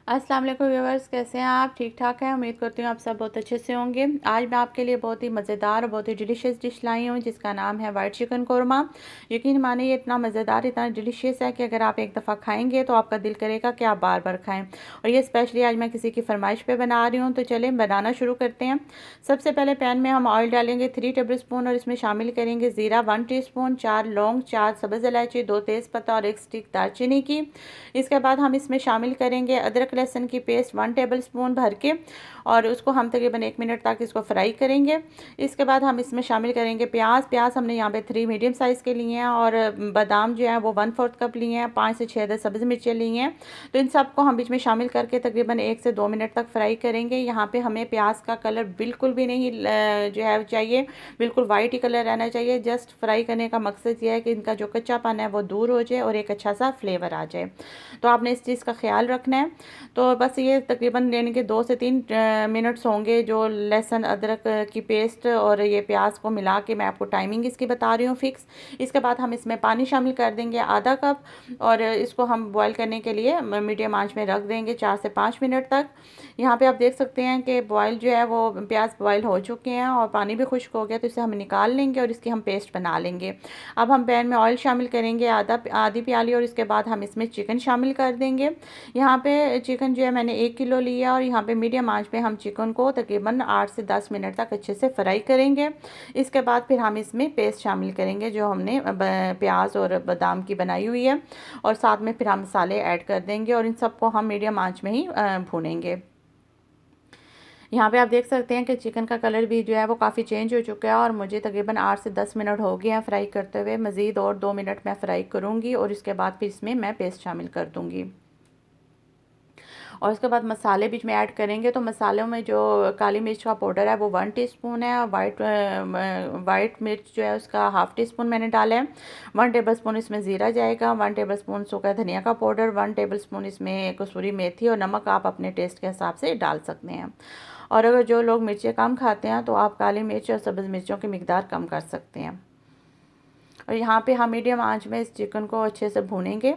अस्सलाम वालेकुम व्यूअर्स, कैसे हैं आप? ठीक ठाक हैं। उम्मीद करती हूँ आप सब बहुत अच्छे से होंगे। आज मैं आपके लिए बहुत ही मज़ेदार और बहुत ही डिलीशियस डिश लाई हूँ जिसका नाम है वाइट चिकन कोरमा। यकीन मानिए ये इतना मज़ेदार, इतना डिलीशियस है कि अगर आप एक दफ़ा खाएंगे तो आपका दिल करेगा कि आप बार बार खाएँ। और ये स्पेशली आज मैं किसी की फरमाइश पर बना रही हूँ, तो चलें बनाना शुरू करते हैं। सबसे पहले पैन में हम ऑयल डालेंगे 3 टेबल स्पून और इसमें शामिल करेंगे ज़ीरा 1 टीस्पून, 4 लौंग, 4 सब्ज़ इलायची, 2 तेज़पत्ता और 1 स्टिक दालचीनी की। इसके बाद हम इसमें शामिल करेंगे अदरक लहसुन की पेस्ट 1 टेबल स्पून भर के, और उसको हम तकरीबन 1 मिनट तक इसको फ्राई करेंगे। इसके बाद हम इसमें शामिल करेंगे प्याज हमने यहाँ पे 3 मीडियम साइज़ के लिए हैं, और बादाम जो है वो 1/4 कप लिए हैं, 5 से 6 अदद सब्ज़ मिर्चें ली हैं। तो इन सबको हम बीच में शामिल करके तकरीबन 1 से 2 मिनट तक फ्राई करेंगे। यहाँ पे हमें प्याज का कलर बिल्कुल भी नहीं जो है चाहिए, बिल्कुल वाइट ही कलर रहना चाहिए। जस्ट फ्राई करने का मकसद ये है कि इनका जो कच्चापन है वो दूर हो जाए और एक अच्छा सा फ्लेवर आ जाए। तो आपने इस चीज़ का ख्याल रखना है। तो बस ये तकरीबन लेने के 2 से 3 मिनट्स होंगे। जो लहसुन अदरक की पेस्ट और ये प्याज को मिला के मैं आपको टाइमिंग इसकी बता रही हूँ फिक्स। इसके बाद हम इसमें पानी शामिल कर देंगे आधा कप, और इसको हम बॉईल करने के लिए मीडियम आंच में रख देंगे 4 से 5 मिनट तक। यहाँ पे आप देख सकते हैं कि बॉयल जो है वो प्याज बॉयल हो चुके हैं और पानी भी खुश्क हो गया, तो इसे हम निकाल लेंगे और इसकी हम पेस्ट बना लेंगे। अब हम पैन में ऑयल शामिल करेंगे आधी प्याली, और इसके बाद हम इसमें चिकन शामिल कर देंगे। यहाँ पे चिकन जो है मैंने 1 किलो लिया, और यहाँ पे मीडियम आंच पे हम चिकन को तकरीबन 8 से 10 मिनट तक अच्छे से फ्राई करेंगे। इसके बाद फिर हम इसमें पेस्ट शामिल करेंगे जो हमने प्याज और बादाम की बनाई हुई है, और साथ में फिर हम मसाले ऐड कर देंगे और इन सबको हम मीडियम आंच में ही भूनेंगे। यहाँ पे आप देख सकते हैं कि चिकन का कलर भी जो है वो काफ़ी चेंज हो चुका है, और मुझे तकरीबन 8 से 10 मिनट हो गए हैं फ्राई करते हुए। मज़ीद और 2 मिनट मैं फ्राई करूँगी और इसके बाद फिर इसमें मैं पेस्ट शामिल कर दूँगी। और उसके बाद मसाले बीच में ऐड करेंगे। तो मसालों में जो काली मिर्च का पाउडर है वो 1 टीस्पून है, और वाइट मिर्च जो है उसका हाफ़ टी स्पून मैंने डाला है। 1 टेबल स्पून इसमें ज़ीरा जाएगा, 1 टेबल स्पून सूखा धनिया का पाउडर, 1 टेबल स्पून इसमें कसूरी मेथी, और नमक आप अपने टेस्ट के हिसाब से डाल सकते हैं। और अगर जो लोग मिर्चें कम खाते हैं तो आप काली मिर्च और सब्ज़ मिर्चों की मिकदार कम कर सकते हैं। और यहाँ पे हम मीडियम आंच में इस चिकन को अच्छे से भूनेंगे,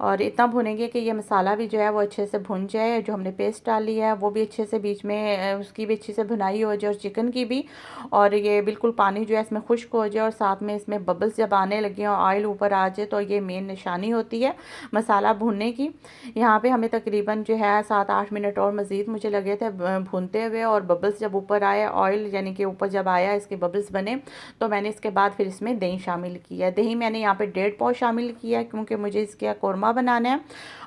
और इतना भूनेंगे कि ये मसाला भी जो है वो अच्छे से भुन जाए। जो हमने पेस्ट डाली है वो भी अच्छे से बीच में उसकी भी अच्छे से भुनाई हो जाए, और चिकन की भी। और ये बिल्कुल पानी जो है इसमें खुश्क हो जाए, और साथ में इसमें बबल्स जब आने लगे और ऑयल ऊपर आ जाए, तो ये मेन निशानी होती है मसाला भूनने की। यहाँ पे हमें तकरीबन जो है 7-8 मिनट और मज़ीद मुझे लगे थे भूनते हुए, और बबल्स जब ऊपर आए, ऑयल यानी कि ऊपर जब आया इसके बबल्स बने, तो मैंने इसके बाद फिर इसमें दही शामिल किया। दही मैंने यहाँ पे 1.5 पाव शामिल किया क्योंकि मुझे इसका कोरमा बनाना है।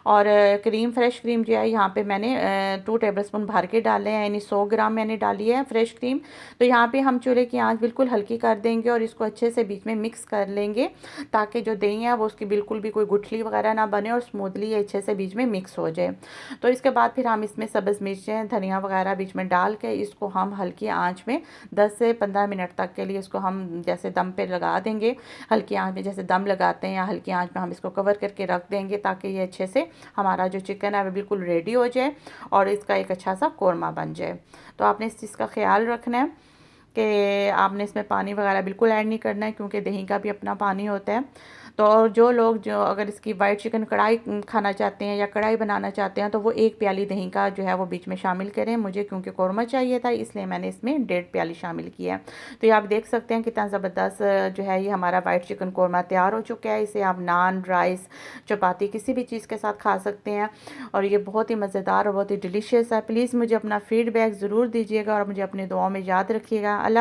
और क्रीम, फ्रेश क्रीम जो है यहाँ पे मैंने 2 टेबल स्पून भर के डाले हैं, यानी 100 ग्राम मैंने डाली है फ्रेश क्रीम। तो यहाँ पे हम चूल्हे की आंच बिल्कुल हल्की कर देंगे और इसको अच्छे से बीच में मिक्स कर लेंगे, ताकि जो दही है वो उसकी बिल्कुल भी कोई गुठली वगैरह ना बने, और स्मूथली अच्छे से बीच में मिक्स हो जाए। तो इसके बाद फिर हम इसमें सब्ज़ मिर्चें, धनिया वगैरह बीच में डाल के इसको हम हल्की आंच में 10 से 15 मिनट तक के लिए इसको हम जैसे दम पे लगा देंगे। हल्की आंच में जैसे दम लगाते हैं, या हल्की आंच में हम इसको कवर करके रख देंगे, ताकि ये अच्छे से हमारा जो चिकन है वो बिल्कुल रेडी हो जाए और इसका एक अच्छा सा कोरमा बन जाए। तो आपने इस चीज़ का ख्याल रखना है कि आपने इसमें पानी वगैरह बिल्कुल ऐड नहीं करना है, क्योंकि दही का भी अपना पानी होता है। तो और जो लोग जो अगर इसकी वाइट चिकन कढ़ाई खाना चाहते हैं या कढ़ाई बनाना चाहते हैं, तो वो 1 प्याली दही का जो है वो बीच में शामिल करें। मुझे क्योंकि कौरमा चाहिए था, इसलिए मैंने इसमें 1.5 प्याली शामिल किया है। तो ये आप देख सकते हैं कितना ज़बरदस्त जो है ये हमारा वाइट चिकन कौरमा तैयार हो चुका है। इसे आप नान, राइस, चपाती किसी भी चीज़ के साथ खा सकते हैं, और ये बहुत ही मज़ेदार और बहुत ही डिलीशियस है। प्लीज़ मुझे अपना फ़ीडबैक ज़रूर दीजिएगा, और मुझे अपनी दुआओं में याद रखिएगा। अल्लाह।